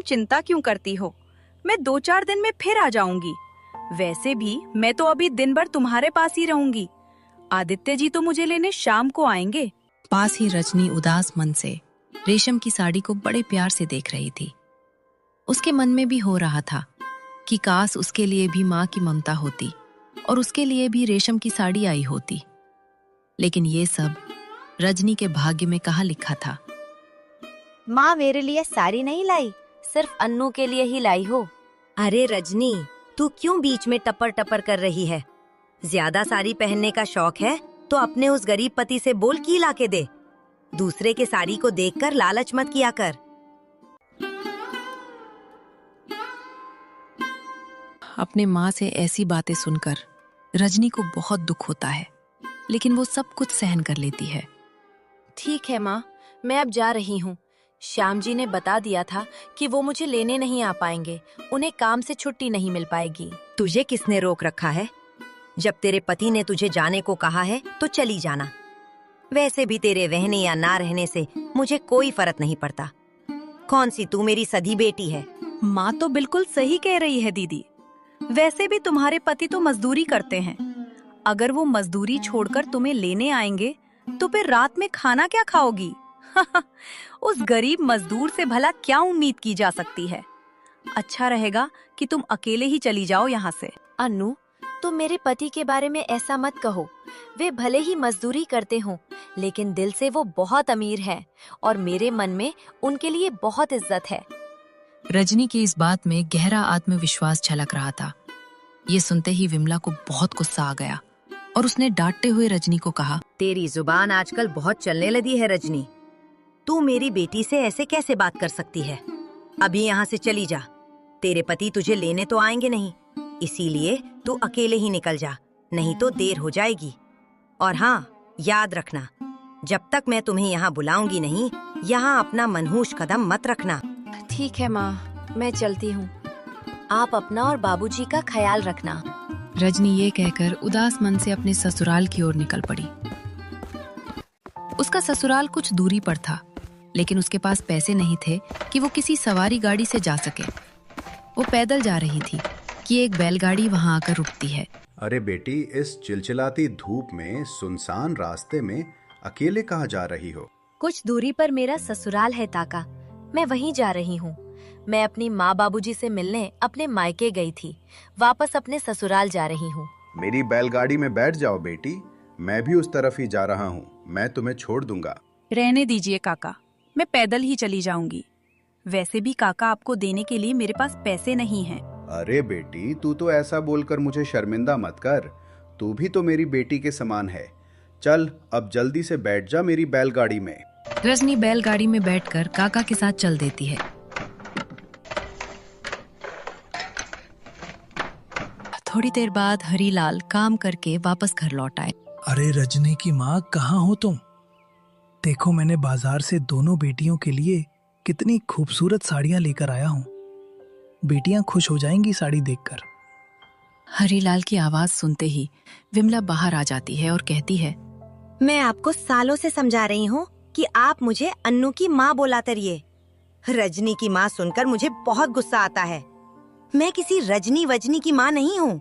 चिंता क्यों करती हो? मैं 2-4 दिन में फिर आ जाऊंगी। वैसे भी मैं तो अभी दिन भर तुम्हारे पास ही रहूंगी। आदित्य जी तो मुझे लेने शाम को आएंगे। पास ही रजनी उदास मन से रेशम की साड़ी को बड़े प्यार से देख रही थी। उसके मन में भी हो रहा था कि काश उसके लिए भी माँ की ममता होती और उसके लिए भी रेशम की साड़ी आई होती। लेकिन ये सब रजनी के भाग्य में कहाँ लिखा था। माँ मेरे लिए साड़ी नहीं लाई, सिर्फ अन्नू के लिए ही लाई हो। अरे रजनी, तू क्यों बीच में टपर टपर कर रही है? ज्यादा साड़ी पहनने का शौक है तो अपने उस गरीब पति से बोल की ला के दे। दूसरे के साड़ी को देखकर लालच मत किया कर। अपने माँ से ऐसी बातें सुनकर रजनी को बहुत दुख होता है, लेकिन वो सब कुछ सहन कर लेती है। ठीक है माँ, मैं अब जा रही हूँ। श्याम जी ने बता दिया था कि वो मुझे लेने नहीं आ पाएंगे, उन्हें काम से छुट्टी नहीं मिल पाएगी। तुझे किसने रोक रखा है? जब तेरे पति ने तुझे जाने को कहा है तो चली जाना। वैसे भी तेरे रहने या ना रहने से मुझे कोई फर्क नहीं पड़ता। कौन सी तू मेरी सधी बेटी है। माँ तो बिल्कुल सही कह रही है दीदी। वैसे भी तुम्हारे पति तो मजदूरी करते हैं। अगर वो मजदूरी छोड़कर तुम्हें लेने आएंगे तो फिर रात में खाना क्या खाओगी? उस गरीब मजदूर से भला क्या उम्मीद की जा सकती है। अच्छा रहेगा कि तुम अकेले ही चली जाओ यहाँ से। अन्नू, तुम मेरे पति के बारे में ऐसा मत कहो। वे भले ही मजदूरी करते हों, लेकिन दिल से वो बहुत अमीर हैं और मेरे मन में उनके लिए बहुत इज्जत है। रजनी की इस बात में गहरा आत्मविश्वास झलक रहा था। ये सुनते ही विमला को बहुत गुस्सा आ गया और उसने डांटते हुए रजनी को कहा, तेरी जुबान आजकल बहुत चलने लगी है रजनी। तू मेरी बेटी से ऐसे कैसे बात कर सकती है? अभी यहाँ से चली जा। तेरे पति तुझे लेने तो आएंगे नहीं, इसीलिए तू अकेले ही निकल जा, नहीं तो देर हो जाएगी। और हाँ, याद रखना, जब तक मैं तुम्हें यहाँ बुलाऊंगी नहीं, यहाँ अपना मनहूस कदम मत रखना। ठीक है माँ, मैं चलती हूँ। आप अपना और बाबूजी का ख्याल रखना। रजनी ये कहकर उदास मन से अपने ससुराल की ओर निकल पड़ी। उसका ससुराल कुछ दूरी पर था, लेकिन उसके पास पैसे नहीं थे कि वो किसी सवारी गाड़ी से जा सके। वो पैदल जा रही थी कि एक बैलगाड़ी वहां आकर रुकती है। अरे बेटी, इस चिलचिलाती धूप में सुनसान रास्ते में अकेले कहाँ जा रही हो? कुछ दूरी पर मेरा ससुराल है ताका, मैं वहीं जा रही हूँ। मैं अपनी माँ बाबूजी से मिलने अपने मायके गई थी, वापस अपने ससुराल जा रही हूँ। मेरी बैलगाड़ी में बैठ जाओ बेटी, मैं भी उस तरफ ही जा रहा हूँ। मैं तुम्हें छोड़ दूंगा। रहने दीजिए काका, मैं पैदल ही चली जाऊंगी। वैसे भी काका, आपको देने के लिए मेरे पास पैसे नहीं हैं। अरे बेटी, तू तो ऐसा बोलकर मुझे शर्मिंदा मत कर। तू भी तो मेरी बेटी के समान है। चल, अब जल्दी से बैठ जा मेरी बैलगाड़ी में। रजनी बैलगाड़ी में बैठकर काका के साथ चल देती है। थोड़ी देर बाद हरीलाल काम करके वापस घर लौट आए। अरे रजनी की माँ, कहाँ हो तुम? देखो, मैंने बाजार से दोनों बेटियों के लिए कितनी खूबसूरत साड़ियाँ लेकर आया हूँ। बेटियां खुश हो जाएंगी साड़ी देखकर। हरीलाल की आवाज सुनते ही विमला बाहर आ जाती है और कहती है, मैं आपको सालों से समझा रही हूँ कि आप मुझे अन्नू की माँ बोला करिए। रजनी की माँ सुनकर मुझे बहुत गुस्सा आता है। मैं किसी रजनी वजनी की माँ नहीं हूँ।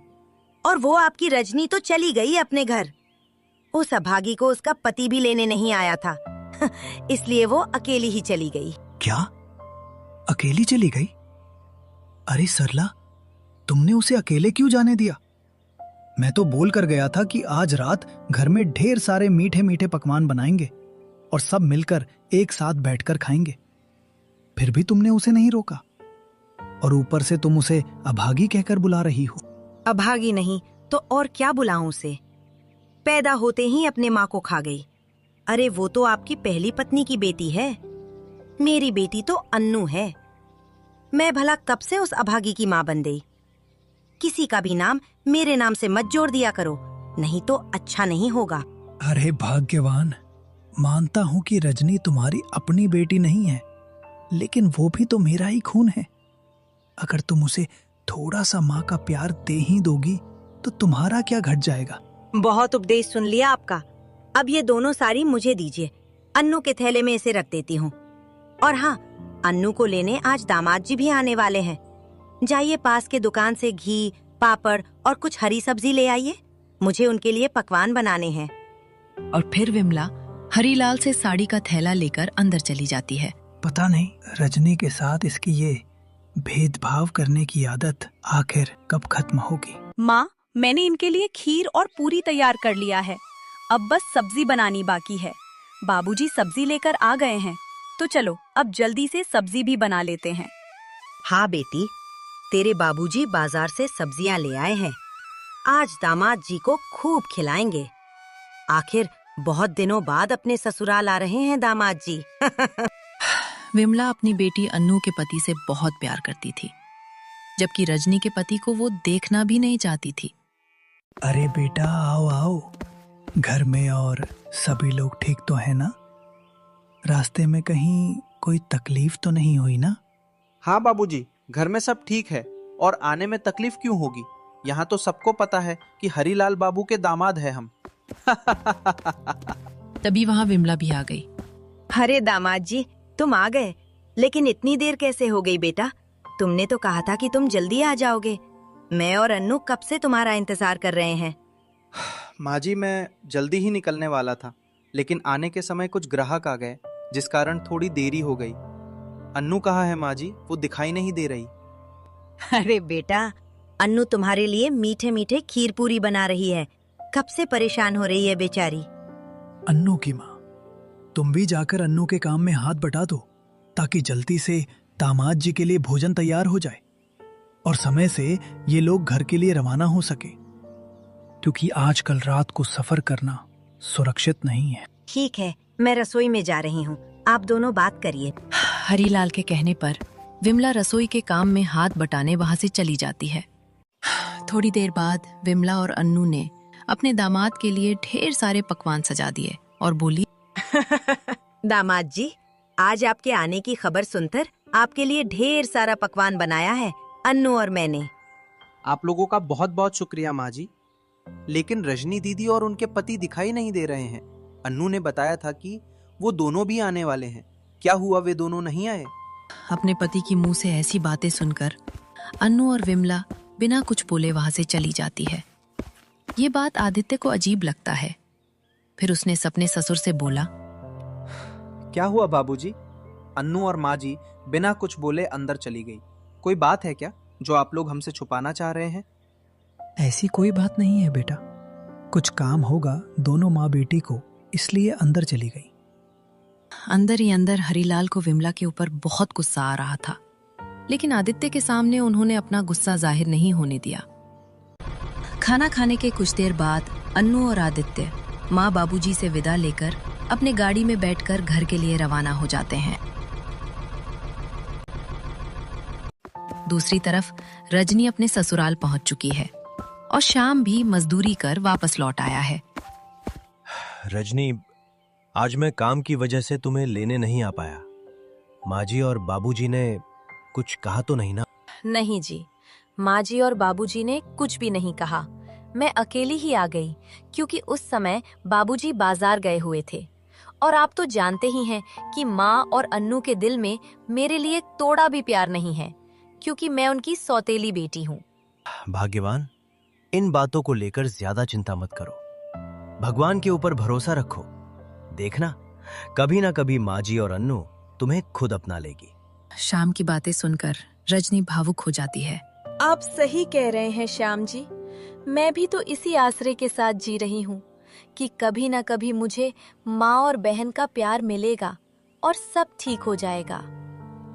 और वो आपकी रजनी तो चली गई अपने घर। उस अभागी को उसका पति भी लेने नहीं आया था, इसलिए वो अकेली ही चली गई। क्या? अकेली चली गई? अरे सरला, तुमने उसे अकेले क्यों जाने दिया? मैं तो बोल कर गया था कि आज रात घर में ढेर सारे मीठे मीठे पकवान बनाएंगे और सब मिलकर एक साथ बैठकर खाएंगे। फिर भी तुमने उसे नहीं रोका, और ऊपर से तुम उसे अभागी कहकर बुला रही हो। अभागी नहीं तो और क्या बुलाऊं उसे? पैदा होते ही अपने माँ को खा गई। अरे वो तो आपकी पहली पत्नी की बेटी है। मेरी बेटी तो अन्नू है। मैं भला कब से उस अभागी की माँ बन गई? किसी का भी नाम मेरे नाम से मत जोड़ दिया करो, नहीं तो अच्छा नहीं होगा। अरे भाग्यवान, मानता हूं कि रजनी तुम्हारी अपनी बेटी नहीं है, लेकिन वो भी तो मेरा ही खून है। अगर तुम उसे थोड़ा सा माँ का प्यार दे ही दोगी तो तुम्हारा क्या घट जाएगा? बहुत उपदेश सुन लिया आपका। अब ये दोनों साड़ी मुझे दीजिए, अन्नू के थैले में इसे रख देती हूँ। और हाँ, अन्नू को लेने आज दामाद जी भी आने वाले हैं। जाइए पास के दुकान से घी, पापड़ और कुछ हरी सब्जी ले आइए। मुझे उनके लिए पकवान बनाने हैं। और फिर विमला हरीलाल से साड़ी का थैला लेकर अंदर चली जाती है। पता नहीं रजनी के साथ इसकी ये भेदभाव करने की आदत आखिर कब खत्म होगी। माँ, मैंने इनके लिए खीर और पूरी तैयार कर लिया है। अब बस सब्जी बनानी बाकी है। बाबूजी सब्जी लेकर आ गए हैं, तो चलो अब जल्दी से सब्जी भी बना लेते हैं। हाँ बेटी, तेरे बाबूजी बाजार से सब्जियां ले आए हैं। आज दामाद जी को खूब खिलाएंगे। आखिर बहुत दिनों बाद अपने ससुराल आ रहे हैं दामाद जी। विमला अपनी बेटी अन्नू के पति से बहुत प्यार करती थी, जबकि रजनी के पति को वो देखना भी नहीं चाहती थी। अरे बेटा आओ आओ, घर में और सभी लोग ठीक तो है ना? रास्ते में कहीं कोई तकलीफ तो नहीं हुई ना? हाँ बाबूजी, घर में सब ठीक है और आने में तकलीफ क्यों होगी? यहाँ तो सबको पता है कि हरीलाल बाबू के दामाद है हम। तभी वहां विमला भी आ गई। अरे दामाद जी, तुम आ गए, लेकिन इतनी देर कैसे हो गई बेटा? तुमने तो कहा था कि तुम जल्दी आ जाओगे। मैं और अन्नू कब से तुम्हारा इंतजार कर रहे हैं। माँ जी, मैं जल्दी ही निकलने वाला था, लेकिन आने के समय कुछ ग्राहक आ गए, जिस कारण थोड़ी देरी हो गई। अन्नू कहाँ है माँ जी? वो दिखाई नहीं दे रही। अरे बेटा, अन्नू तुम्हारे लिए मीठे मीठे खीर पूरी बना रही है। कब से परेशान हो रही है बेचारी। अन्नू की माँ, तुम भी जाकर अन्नू के काम में हाथ बटा दो, ताकि जल्दी से दामाद जी के लिए भोजन तैयार हो जाए और समय से ये लोग घर के लिए रवाना हो सके, क्योंकि आजकल रात को सफर करना सुरक्षित नहीं है। ठीक है, मैं रसोई में जा रही हूँ, आप दोनों बात करिए। हरीलाल के कहने पर विमला रसोई के काम में हाथ बटाने वहां से चली जाती है। थोड़ी देर बाद विमला और अन्नू ने अपने दामाद के लिए ढेर सारे पकवान सजा दिए और बोली, दामाद जी, आज आपके आने की खबर सुनकर आपके लिए ढेर सारा पकवान बनाया है अन्नू और मैंने। आप लोगों का बहुत बहुत शुक्रिया माँ जी, लेकिन रजनी दीदी और उनके पति दिखाई नहीं दे रहे हैं। अन्नू ने बताया था कि वो दोनों भी आने वाले हैं। क्या हुआ, वे दोनों नहीं आए? अपने पति की मुंह से ऐसी बातें सुनकर अन्नू और विमला बिना कुछ बोले वहां से चली जाती है। ये बात आदित्य को अजीब लगता है। फिर उसने अपने ससुर से बोला, क्या हुआ बाबूजी? अन्नू और माँ जी बिना कुछ बोले अंदर चली गई। कोई बात है क्या जो आप लोग हमसे छुपाना चाह रहे हैं? ऐसी कोई बात नहीं है बेटा, कुछ काम होगा दोनों माँ बेटी को, इसलिए अंदर चली गई। अंदर ही अंदर हरीलाल को विमला के ऊपर बहुत गुस्सा आ रहा था, लेकिन आदित्य के सामने उन्होंने अपना गुस्सा जाहिर नहीं होने दिया। खाना खाने के कुछ देर बाद अन्नू और आदित्य माँ बाबूजी से विदा लेकर अपने गाड़ी में बैठकर घर के लिए रवाना हो जाते हैं। दूसरी तरफ रजनी अपने ससुराल पहुंच चुकी है और शाम भी मजदूरी कर वापस लौट आया है। रजनी, आज मैं काम की वजह से तुम्हें लेने नहीं आ पाया। माँ जी और बाबूजी ने कुछ कहा तो नहीं ना? नहीं जी, माँ जी और बाबूजी ने कुछ भी नहीं कहा। मैं अकेली ही आ गई, क्योंकि उस समय बाबूजी बाजार गए हुए थे। और आप तो जानते ही हैं कि माँ और अन्नू के दिल में मेरे लिए थोड़ा भी प्यार नहीं है, क्योंकि मैं उनकी सौतेली बेटी हूँ। भाग्यवान, इन बातों को लेकर ज्यादा चिंता मत करो। भगवान के ऊपर भरोसा रखो। देखना, कभी ना कभी माँ जी और अन्नू तुम्हें खुद अपना लेगी। शाम की बातें सुनकर रजनी भावुक हो जाती है। आप सही कह रहे हैं श्याम जी, मैं भी तो इसी आसरे के साथ जी रही हूँ कि कभी न कभी मुझे माँ और बहन का प्यार मिलेगा और सब ठीक हो जाएगा।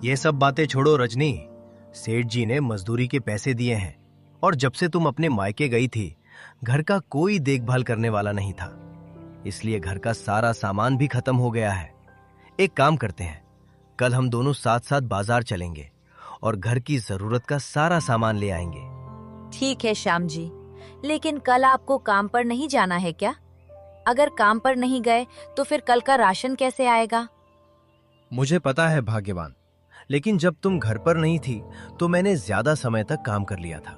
ये सब बातें छोड़ो रजनी, सेठ जी ने मजदूरी के पैसे दिए हैं और जब से तुम अपने मायके गई थी, घर का कोई देखभाल करने वाला नहीं था, इसलिए घर का सारा सामान भी खत्म हो गया है। एक काम करते हैं, कल हम दोनों साथ साथ बाजार चलेंगे और घर की जरूरत का सारा सामान ले आएंगे। ठीक है श्याम जी, लेकिन कल आपको काम पर नहीं जाना है क्या? अगर काम पर नहीं गए तो फिर कल का राशन कैसे आएगा? मुझे पता है भाग्यवान, लेकिन जब तुम घर पर नहीं थी तो मैंने ज्यादा समय तक काम कर लिया था,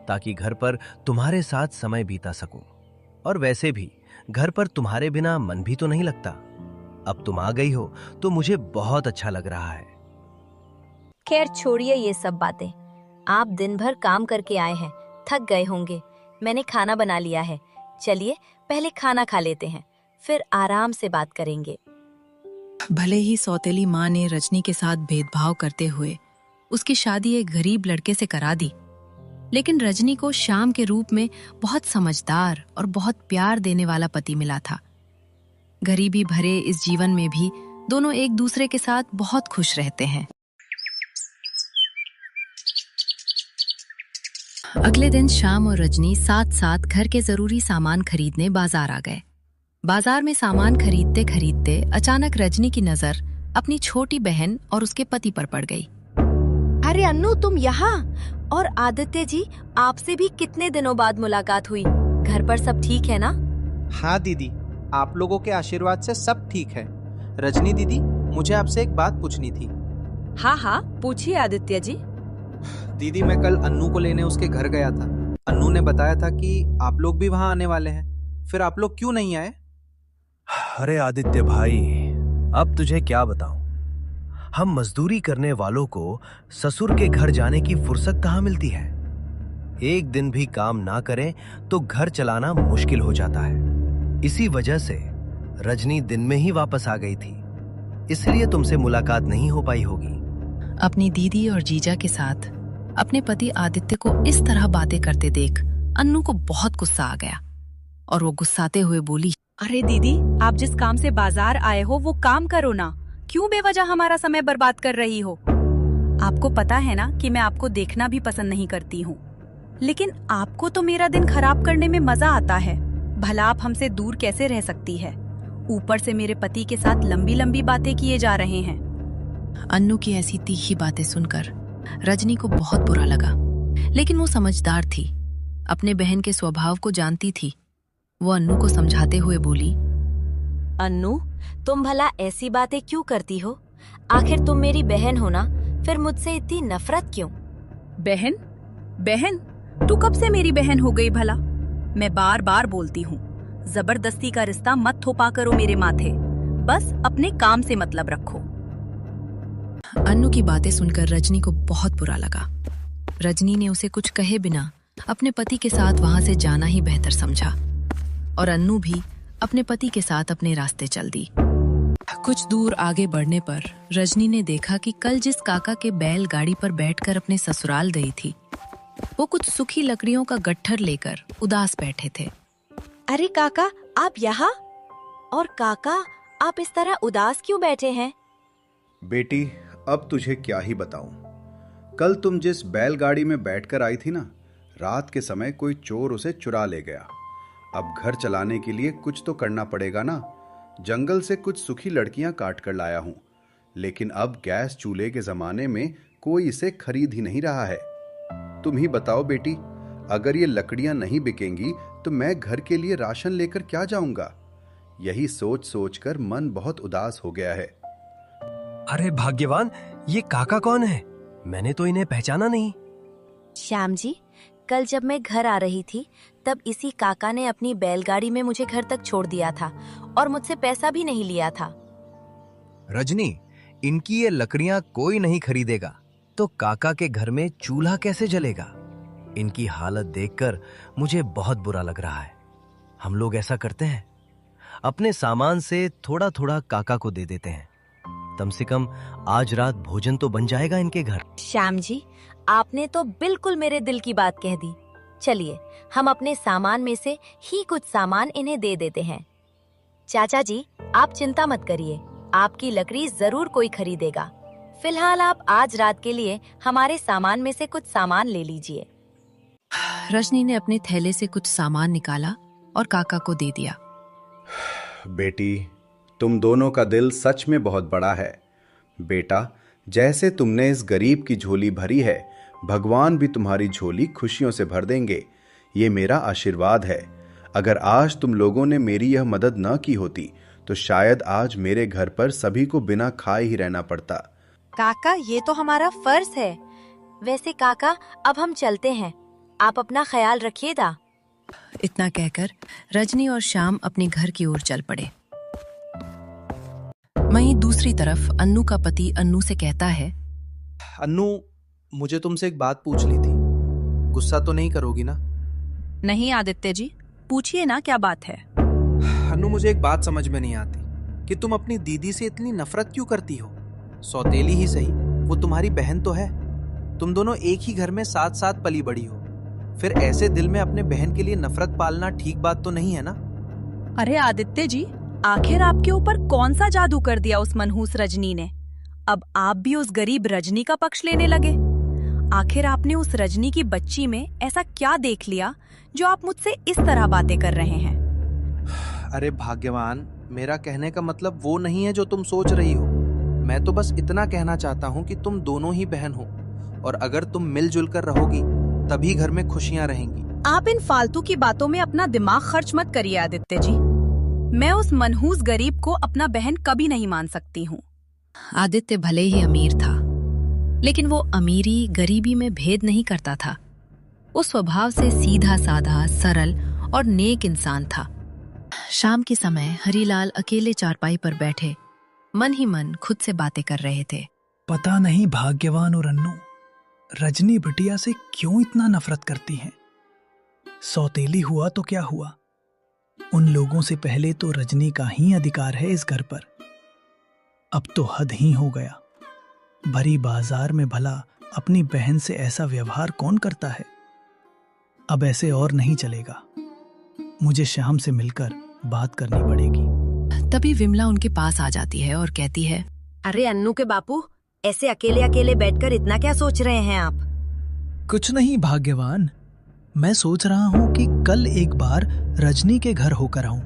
ताकि घर पर तुम्हारे साथ समय बीता सकूं। और वैसे भी घर पर तुम्हारे बिना मन भी तो नहीं लगता। अब तुम आ गई हो तो मुझे बहुत अच्छा लग रहा है। खैर छोड़िए ये सब बातें। आप दिन भर काम करके आए हैं, थक गए होंगे। मैंने खाना बना लिया है, चलिए पहले खाना खा लेते हैं, फिर आराम से बात करेंगे। भले ही सौतेली माँ ने रजनी के साथ भेदभाव करते हुए उसकी शादी एक गरीब लड़के से करा दी, लेकिन रजनी को श्याम के रूप में बहुत समझदार और बहुत प्यार देने वाला पति मिला था। गरीबी भरे इस जीवन में भी दोनों एक दूसरे के साथ बहुत खुश रहते हैं। अगले दिन श्याम और रजनी साथ साथ घर के जरूरी सामान खरीदने बाजार आ गए। बाजार में सामान खरीदते खरीदते अचानक रजनी की नजर अपनी छोटी बहन और उसके पति पर पड़ गई। अरे अन्नू, तुम यहाँ? और आदित्य जी, आपसे भी कितने दिनों बाद मुलाकात हुई। घर पर सब ठीक है ना? हाँ दीदी, आप लोगों के आशीर्वाद से सब ठीक है। रजनी दीदी, मुझे आपसे एक बात पूछनी थी। हाँ हाँ, पूछिए आदित्य जी। दीदी, मैं कल अन्नू को लेने उसके घर गया था। अन्नू ने बताया था कि आप लोग भी वहां आने वाले हैं, फिर आप लोग क्यों नहीं आए? अरे आदित्य भाई, अब तुझे क्या बताऊं, हम मजदूरी करने वालों को ससुर के घर जाने की फुर्सत कहाँ मिलती है। एक दिन भी काम ना करें तो घर चलाना मुश्किल हो जाता है। इसी वजह से रजनी दिन में ही वापस आ गई थी, इसलिए तुमसे मुलाकात नहीं हो पाई होगी। अपनी दीदी और जीजा के साथ अपने पति आदित्य को इस तरह बातें करते देख अन्नू को बहुत गुस्सा आ गया और वो गुस्साते हुए बोली, अरे दीदी, आप जिस काम से बाजार आए हो वो काम करो ना, क्यों बेवजह हमारा समय बर्बाद कर रही हो? आपको पता है ना कि मैं आपको देखना भी पसंद नहीं करती हूँ, लेकिन आपको तो मेरा दिन खराब करने में मजा आता है। भला आप हमसे दूर कैसे रह सकती है? ऊपर से मेरे पति के साथ लंबी लंबी बातें किए जा रहे हैं। अन्नू की ऐसी तीखी बातें सुनकर रजनी को बहुत बुरा लगा, लेकिन वो समझदार थी, अपने बहन के स्वभाव को जानती थी। वो अन्नू को समझाते हुए बोली, अन्नू, तुम भला ऐसी बातें क्यों करती हो? आखिर तुम मेरी बहन हो ना, फिर मुझसे इतनी नफरत क्यों? बहन? बहन? तू कब से मेरी बहन हो गई भला? मैं बार बार बोलती हूँ, जबरदस्ती का रिश्ता मत थोपा करो मेरे माथे, बस अपने काम से मतलब रखो। अन्नू की बातें सुनकर रजनी को बहुत बुरा लगा। रजनी ने उसे कुछ कहे बिना अपने पति के साथ वहां से जाना ही बेहतर समझा और अन्नू भी अपने पति के साथ अपने रास्ते चल दी। कुछ दूर आगे बढ़ने पर रजनी ने देखा कि कल जिस काका के बैल गाड़ी पर बैठकर अपने ससुराल गई थी, वो कुछ सूखी लकड़ियों का गट्ठर लेकर उदास बैठे थे। अरे काका, आप यहाँ? और काका, आप इस तरह उदास क्यों बैठे हैं? बेटी, अब तुझे क्या ही बताऊं। कल तुम जिस बैलगाड़ी में बैठकर आई थी ना, रात के समय कोई चोर उसे चुरा ले गया। अब घर चलाने के लिए कुछ तो करना पड़ेगा ना। जंगल से कुछ सूखी लड़कियां काट कर लाया हूं, लेकिन अब गैस चूल्हे के जमाने में कोई इसे खरीद ही नहीं रहा है। तुम ही बताओ बेटी, अगर ये लकड़ियां नहीं बिकेंगी तो मैं घर के लिए राशन लेकर क्या जाऊंगा? यही सोच सोच कर मन बहुत उदास हो गया है। अरे भाग्यवान, ये काका कौन है? मैंने तो इन्हें पहचाना नहीं। श्याम जी, कल जब मैं घर आ रही थी तब इसी काका ने अपनी बैलगाड़ी में मुझे घर तक छोड़ दिया था और मुझसे पैसा भी नहीं लिया था। रजनी, इनकी ये लकड़ियां कोई नहीं खरीदेगा तो काका के घर में चूल्हा कैसे जलेगा? इनकी हालत देखकर मुझे बहुत बुरा लग रहा है। हम लोग ऐसा करते हैं, अपने सामान से थोड़ा थोड़ा काका को दे देते हैं, कम से कम आज रात भोजन तो बन जाएगा इनके घर। श्याम जी, आपने तो बिल्कुल मेरे दिल की बात कह दी। चलिए, हम अपने सामान में से ही कुछ सामान इन्हें दे देते हैं। चाचा जी, आप चिंता मत करिए, आपकी लकड़ी जरूर कोई खरीदेगा। फिलहाल आप आज रात के लिए हमारे सामान में से कुछ सामान ले लीजिए। रजनी ने अपने थैले से कुछ सामान निकाला और काका को दे दिया। बेटी, तुम दोनों का दिल सच में बहुत बड़ा है। बेटा, जैसे तुमने इस गरीब की झोली भरी है, भगवान भी तुम्हारी झोली खुशियों से भर देंगे। ये मेरा आशीर्वाद है। अगर आज तुम लोगों ने मेरी यह मदद न की होती तो शायद आज मेरे घर पर सभी को बिना खाए ही रहना पड़ता। काका, ये तो हमारा फर्ज है। वैसे काका, अब हम चलते हैं, आप अपना ख्याल रखिएगा। इतना कहकर रजनी और श्याम अपने घर की ओर चल पड़े। वहीं दूसरी तरफ अन्नू का पति अन्नू से कहता है, अन्नू, मुझे तुमसे एक बात पूछनी थी। गुस्सा तो नहीं करोगी ना? नहीं आदित्य जी, पूछिए ना, क्या बात है? अन्नू, मुझे एक बात समझ में नहीं आती कि तुम अपनी दीदी से इतनी नफरत क्यों करती हो। सौतेली ही सही, वो तुम्हारी बहन तो है। तुम दोनों एक ही घर में साथ साथ पली बड़ी हो, फिर ऐसे दिल में अपने बहन के लिए नफरत पालना ठीक बात तो नहीं है ना? अरे आदित्य जी, आखिर आपके ऊपर कौन सा जादू कर दिया उस मनहूस रजनी ने? अब आप भी उस गरीब रजनी का पक्ष लेने लगे। आखिर आपने उस रजनी की बच्ची में ऐसा क्या देख लिया जो आप मुझसे इस तरह बातें कर रहे हैं? अरे भाग्यवान, मेरा कहने का मतलब वो नहीं है जो तुम सोच रही हो। मैं तो बस इतना कहना चाहता हूँ कि तुम दोनों ही बहन हो, और अगर तुम मिलजुल कर रहोगी तभी घर में खुशियां रहेंगी। आप इन फालतू की बातों में अपना दिमाग खर्च मत करिए आदित्य जी। मैं उस मनहूस गरीब को अपना बहन कभी नहीं मान सकती हूँ। आदित्य भले ही अमीर था, लेकिन वो अमीरी गरीबी में भेद नहीं करता था। वो स्वभाव से सीधा साधा, सरल और नेक इंसान था। शाम के समय हरीलाल अकेले चारपाई पर बैठे मन ही मन खुद से बातें कर रहे थे। पता नहीं भाग्यवान और अन्नू रजनी बिटिया से क्यों इतना नफरत करती हैं। सौतेली हुआ तो क्या हुआ, उन लोगों से पहले तो रजनी का ही अधिकार है इस घर पर। अब तो हद ही हो गया। भरी बाजार में भला अपनी बहन से ऐसा व्यवहार कौन करता है। अब ऐसे और नहीं चलेगा, मुझे श्याम से मिलकर बात करनी पड़ेगी। तभी विमला उनके पास आ जाती है और कहती है, अरे अन्नू के बापू, ऐसे अकेले अकेले बैठकर इतना क्या सोच रहे हैं आप? कुछ नहीं भाग्यवान, मैं सोच रहा हूं कि कल एक बार रजनी के घर होकर आऊं।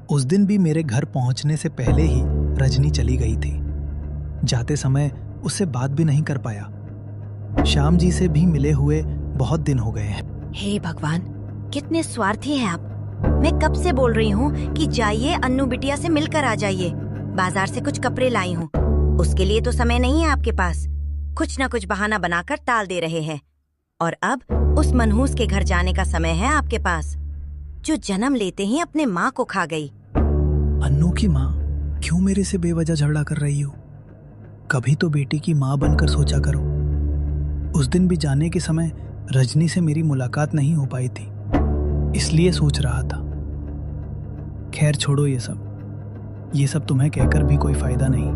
उस दिन भी मेरे घर पहुंचने से पहले ही रजनी चली गई थी। जाते समय उससे बात भी नहीं कर पाया। श्याम जी से भी मिले हुए बहुत दिन हो गए हैं। हे भगवान, कितने स्वार्थी हैं आप। मैं कब से बोल रही हूँ कि जाइए अन्नू बिटिया से मिलकर आ जाइए। बाजार से कुछ कपड़े लाई हूँ, उसके लिए तो समय नहीं है आपके पास। कुछ ना कुछ बहाना बनाकर टाल दे रहे हैं। और अब उस मनहूस के घर जाने का समय है आपके पास, जो जन्म लेते ही अपने माँ को खा गई। अन्नू की माँ क्यों मेरे से बेवजह झगड़ा कर रही हो? कभी तो बेटी की माँ बनकर सोचा करो। उस दिन भी जाने के समय रजनी से मेरी मुलाकात नहीं हो पाई थी, इसलिए सोच रहा था। खैर छोड़ो ये सब तुम्हें कहकर भी कोई फायदा नहीं।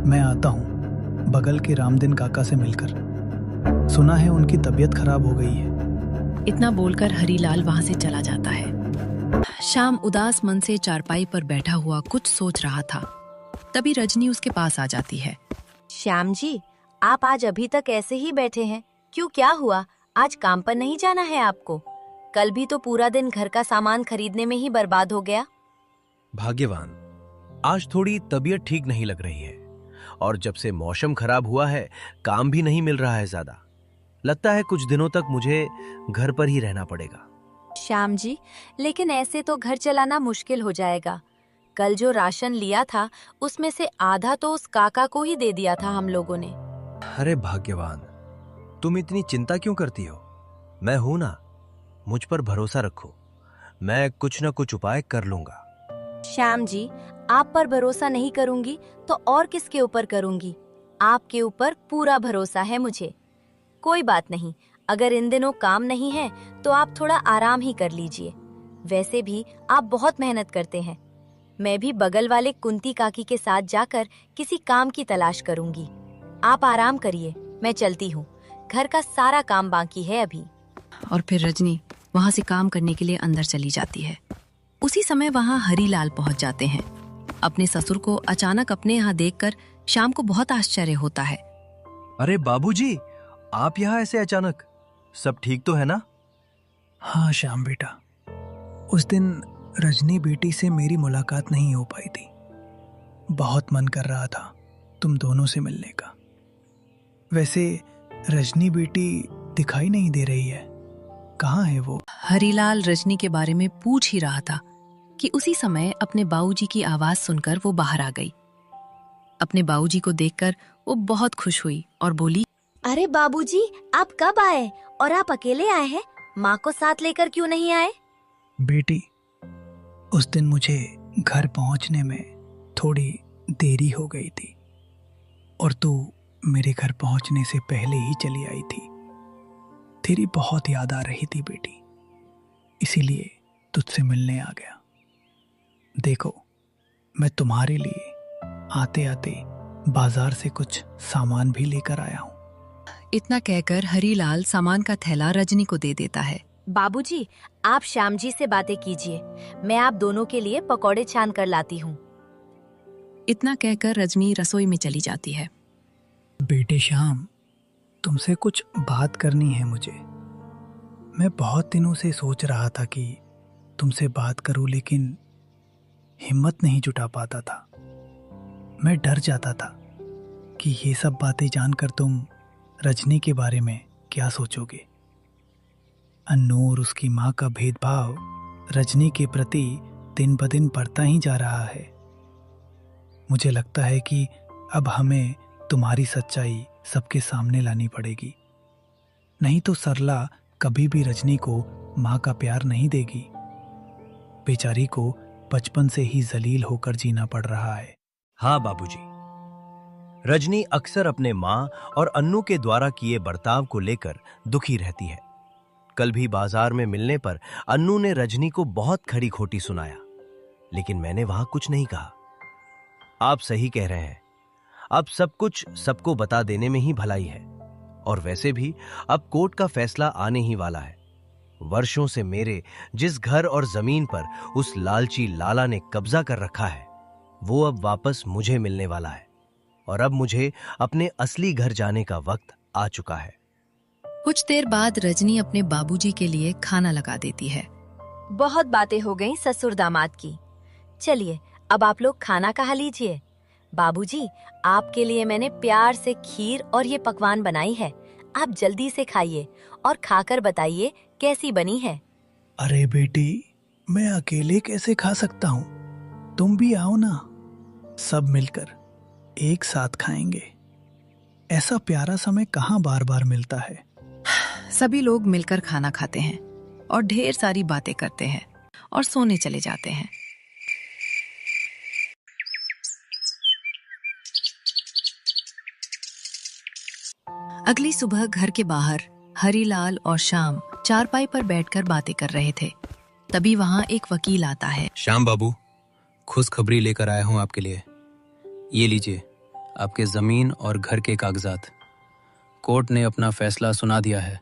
मैं आता हूँ बगल के रामदिन काका से मिलकर। सुना है उनकी तबीयत खराब हो गई है। इतना बोलकर हरीलाल वहां से चला जाता है। श्याम उदास मन से चारपाई पर बैठा हुआ कुछ सोच रहा था। तभी रजनी उसके पास आ जाती है। श्याम जी, आप आज अभी तक ऐसे ही बैठे हैं, क्यों, क्या हुआ? आज काम पर नहीं जाना है आपको? कल भी तो पूरा दिन घर का सामान खरीदने में ही बर्बाद हो गया। भाग्यवान, आज थोड़ी तबीयत ठीक नहीं लग रही है, और जब से मौसम खराब हुआ है काम भी नहीं मिल रहा है ज्यादा। लगता है कुछ दिनों तक मुझे घर पर ही रहना पड़ेगा। श्याम जी, लेकिन ऐसे तो घर चलाना मुश्किल हो जाएगा। कल जो राशन लिया था उसमें से आधा तो उस काका को ही दे दिया था हम लोगों ने। अरे भाग्यवान, तुम इतनी चिंता क्यों करती हो? मैं हूं ना, मुझ पर भरोसा रखो, मैं कुछ न कुछ उपाय कर लूंगा। श्याम जी, आप पर भरोसा नहीं करूंगी तो और किसके ऊपर करूंगी? आपके ऊपर पूरा भरोसा है मुझे। कोई बात नहीं, अगर इन दिनों काम नहीं है तो आप थोड़ा आराम ही कर लीजिए। वैसे भी आप बहुत मेहनत करते हैं। मैं भी बगल वाले कुंती काकी के साथ जाकर किसी काम की तलाश करूंगी। आप आराम करिए, मैं चलती हूँ। घर का सारा काम बाकी है अभी। और फिर रजनी वहां से काम करने के लिए अंदर चली जाती है। उसी समय वहां हरीलाल पहुंच जाते हैं। अपने ससुर को अचानक अपने यहाँ देखकर श्याम को बहुत आश्चर्य होता है। अरे बाबूजी, आप यहाँ ऐसे अचानक? सब ठीक तो है ना? हाँ श्याम बेटा, उस दिन रजनी बेटी से मेरी मुलाकात नहीं हो पाई थी। बहुत मन कर रहा था तुम दोनों से मिलने का। वैसे रजनी बेटी दिखाई नहीं दे रही है, कहाँ है वो? हरीलाल रजनी के बारे में पूछ ही रहा था कि उसी समय अपने बाबूजी की आवाज सुनकर वो बाहर आ गई। अपने बाबूजी को देखकर वो बहुत खुश हुई और बोली, अरे बाबूजी, आप कब आए? और आप अकेले आए हैं? माँ को साथ लेकर क्यों नहीं आए? बेटी, उस दिन मुझे घर पहुंचने में थोड़ी देरी हो गई थी और तू मेरे घर पहुंचने से पहले ही चली आई थी। तेरी बहुत याद आ रही थी बेटी, इसीलिए तुझसे मिलने आ गया। देखो, मैं तुम्हारे लिए आते आते बाजार से कुछ सामान भी लेकर आया हूँ। इतना कहकर हरीलाल सामान का थैला रजनी को दे देता है। बाबूजी, आप श्याम जी से बातें कीजिए, मैं आप दोनों के लिए पकौड़े छान कर लाती हूँ। इतना कहकर रजनी रसोई में चली जाती है। बेटे श्याम, तुमसे कुछ बात करनी है मुझे। मैं बहुत दिनों से सोच रहा था कि तुमसे बात करूं, लेकिन हिम्मत नहीं जुटा पाता था। मैं डर जाता था कि ये सब बातें जानकर तुम रजनी के बारे में क्या सोचोगे। अन्नू और उसकी माँ का भेदभाव रजनी के प्रति दिन ब दिन बढ़ता ही जा रहा है। मुझे लगता है कि अब हमें तुम्हारी सच्चाई सबके सामने लानी पड़ेगी, नहीं तो सरला कभी भी रजनी को माँ का प्यार नहीं देगी। बेचारी को बचपन से ही जलील होकर जीना पड़ रहा है। हाँ बाबूजी, रजनी अक्सर अपने माँ और अन्नू के द्वारा किए बर्ताव को लेकर दुखी रहती है। कल भी बाजार में मिलने पर अन्नू ने रजनी को बहुत खरी खोटी सुनाया, लेकिन मैंने वहां कुछ नहीं कहा। आप सही कह रहे हैं, अब सब कुछ सबको बता देने में ही भलाई है। और वैसे भी अब कोर्ट का फैसला आने ही वाला है। वर्षों से मेरे जिस घर और जमीन पर उस लालची लाला ने कब्जा कर रखा है, वो अब वापस मुझे मिलने वाला है। और अब मुझे अपने असली घर जाने का वक्त आ चुका है। कुछ देर बाद रजनी अपने बाबूजी के लिए खाना लगा देती है। बहुत बातें हो गईं ससुर दामाद की। चलिए, अब आप लोग खाना खा लीजिए। बाबूजी, आपके लिए मैंने प्यार से खीर और ये पकवान बनाई है। आप जल्दी से खाइए और खाकर बताइए कैसी बनी है। अरे बेटी, मैं अकेले कैसे खा सकता हूँ? तुम भी आओ ना, सब मिलकर एक साथ खाएंगे। ऐसा प्यारा समय कहाँ बार बार मिलता है। सभी लोग मिलकर खाना खाते हैं और ढेर सारी बातें करते हैं और सोने चले जाते हैं। अगली सुबह घर के बाहर हरीलाल और श्याम चारपाई पर बैठकर बातें कर रहे थे। तभी वहां एक वकील आता है। श्याम बाबू, खुशखबरी लेकर आया हूं आपके लिए। ये लीजिए आपके जमीन और घर के कागजात। कोर्ट ने अपना फैसला सुना दिया है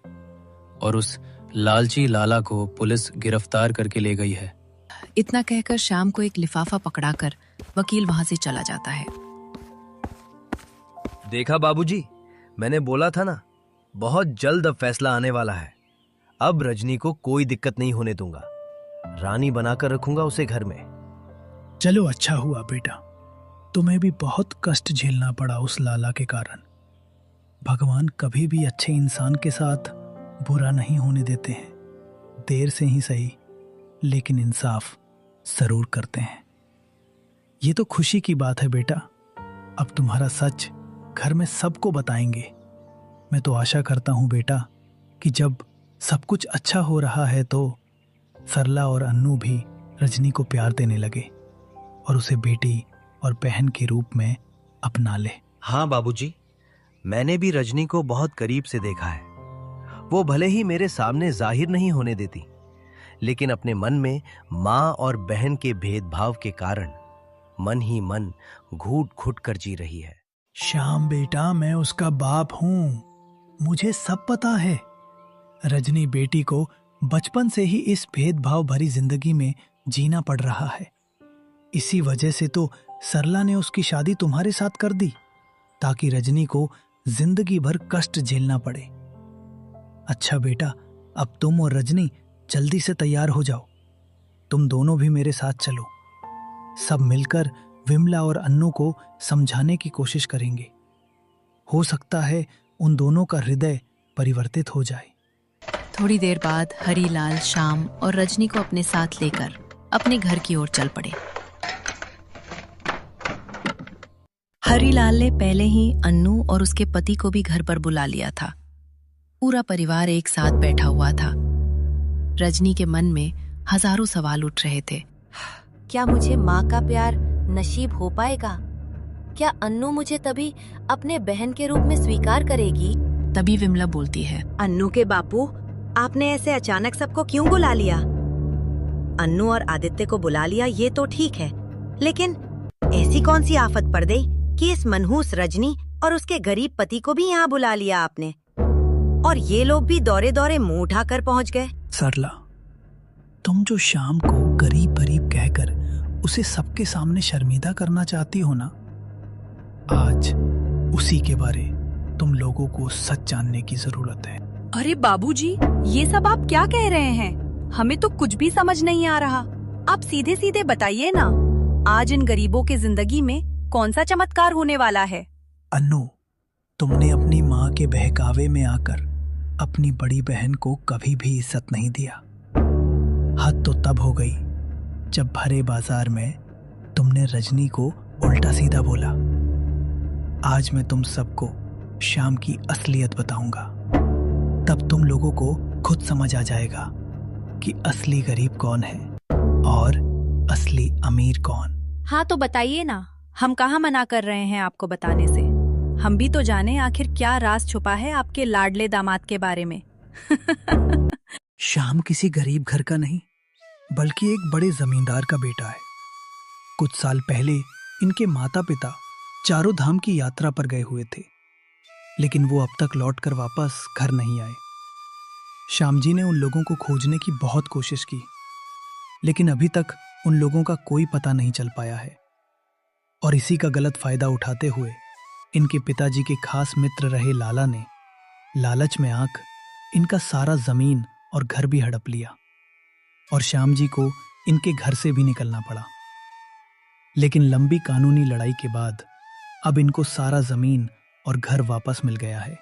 और उस लालची लाला को पुलिस गिरफ्तार करके ले गई है। इतना कहकर श्याम को एक लिफाफा पकड़ाकर वकील वहां से चला जाता है। देखा बाबूजी, मैंने बोला था ना, बहुत जल्द अब फैसला आने वाला है। अब रजनी को कोई दिक्कत नहीं होने दूंगा। रानी बनाकर रखूंगा उसे घर में। चलो, अच्छा हुआ बेटा। तुम्हें भी बहुत कष्ट झेलना पड़ा उस लाला के कारण। भगवान कभी भी अच्छे इंसान के साथ बुरा नहीं होने देते हैं। देर से ही सही, लेकिन इंसाफ जरूर करते हैं। ये तो खुशी की बात है बेटा। अब तुम्हारा सच घर में सबको बताएंगे। मैं तो आशा करता हूं बेटा कि जब सब कुछ अच्छा हो रहा है तो सरला और अन्नू भी रजनी को प्यार देने लगे और उसे बेटी और बहन के रूप में अपना ले। हाँ बाबूजी, मैंने भी रजनी को बहुत करीब से देखा है। वो भले ही मेरे सामने जाहिर नहीं होने देती, लेकिन अपने मन में माँ और बहन के भेदभाव के कारण मन ही मन घुट घुट कर जी रही है। श्याम बेटा, मैं उसका बाप हूं, मुझे सब पता है। रजनी बेटी को बचपन से ही इस भेदभाव भरी जिंदगी में जीना पड़ रहा है। इसी वजह से तो सरला ने उसकी शादी तुम्हारे साथ कर दी, ताकि रजनी को जिंदगी भर कष्ट झेलना पड़े। अच्छा बेटा, अब तुम और रजनी जल्दी से तैयार हो जाओ। तुम दोनों भी मेरे साथ चलो। सब मिलकर विमला और अन्नू को समझाने की कोशिश करेंगे। हो सकता है उन दोनों का हृदय परिवर्तित हो जाए। थोड़ी देर बाद हरीलाल श्याम और रजनी को अपने साथ लेकर अपने घर की ओर चल पड़े। हरीलाल ने पहले ही अन्नू और उसके पति को भी घर पर बुला लिया था। पूरा परिवार एक साथ बैठा हुआ था। रजनी के मन में हजारों सवाल उठ रहे थे। क्या मुझे माँ का प्यार नसीब हो पाएगा? क्या अन्नू मुझे तभी अपने बहन के रूप में स्वीकार करेगी? तभी विमला बोलती है, अन्नू के बापू, आपने ऐसे अचानक सबको क्यों बुला लिया? अन्नू और आदित्य को बुला लिया ये तो ठीक है, लेकिन ऐसी कौन सी आफत पड़ गई कि इस मनहूस रजनी और उसके गरीब पति को भी यहाँ बुला लिया आपने? और ये लोग भी दौरे दौरे मुंह उठाकर पहुँच गए। सरला, तुम जो शाम को गरीब गरीब कहकर उसे सबके सामने शर्मिंदा करना चाहती हो ना, आज उसी के बारे तुम लोगों को सच जानने की जरूरत है। अरे बाबूजी, ये सब आप क्या कह रहे हैं? हमें तो कुछ भी समझ नहीं आ रहा। आप सीधे सीधे बताइए ना, आज इन गरीबों के जिंदगी में कौन सा चमत्कार होने वाला है? अन्नू, तुमने अपनी माँ के बहकावे में आकर अपनी बड़ी बहन को कभी भी इज्जत नहीं दिया। हद तो तब हो गई जब भरे बाजार में तुमने रजनी को उल्टा सीधा बोला। आज मैं तुम सबको शाम की असलियत बताऊंगा, तब तुम लोगों को खुद समझ आ जाएगा कि असली गरीब कौन है और असली अमीर कौन। हाँ तो बताइए ना, हम कहाँ मना कर रहे हैं आपको बताने से। हम भी तो जाने आखिर क्या राज छुपा है आपके लाडले दामाद के बारे में। श्याम किसी गरीब घर का नहीं, बल्कि एक बड़े जमींदार का बेटा है। कुछ साल पहले इनके माता पिता चारों धाम की यात्रा पर गए हुए थे, लेकिन वो अब तक लौटकर वापस घर नहीं आए। श्याम जी ने उन लोगों को खोजने की बहुत कोशिश की, लेकिन अभी तक उन लोगों का कोई पता नहीं चल पाया है। और इसी का गलत फायदा उठाते हुए इनके पिताजी के खास मित्र रहे लाला ने लालच में आंक इनका सारा जमीन और घर भी हड़प लिया, और श्याम जी को इनके घर से भी निकलना पड़ा। लेकिन लंबी कानूनी लड़ाई के बाद अब इनको सारा जमीन और घर वापस मिल गया है।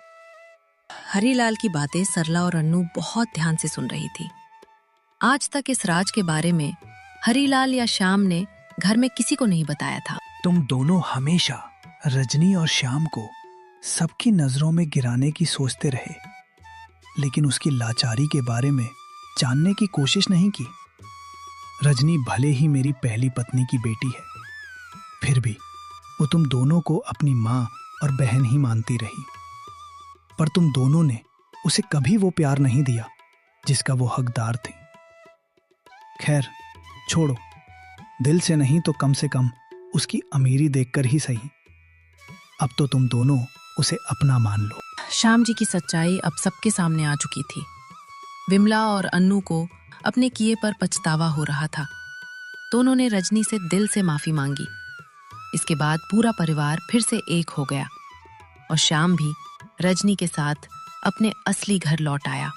हरीलाल की बातें सरला और अन्नू बहुत ध्यान से सुन रही थी। आज तक इस राज के बारे में हरीलाल या श्याम ने घर में किसी को नहीं बताया था। तुम दोनों हमेशा रजनी और श्याम को सबकी नजरों में गिराने की सोचते रहे, लेकिन उसकी लाचारी के बारे में जानने की कोशिश नहीं की। रजनी भले ही मेरी पहली पत्नी की बेटी है, फिर भी वो तुम दोनों को अपनी माँ और बहन ही मानती रही। पर तुम दोनों ने उसे कभी वो प्यार नहीं दिया जिसका वो हकदार थी। खैर छोड़ो, दिल से नहीं तो कम से कम उसकी अमीरी देखकर ही सही। अब तो तुम दोनों उसे अपना मान लो। श्याम जी की सच्चाई अब सबके सामने आ चुकी थी। विमला और अन्नू को अपने किए पर पछतावा हो रहा था। दोनों ने रजनी से दिल से माफी मांगी। इसके बाद पूरा परिवार फिर से एक हो गया और श्याम भी रजनी के साथ अपने असली घर लौट आया।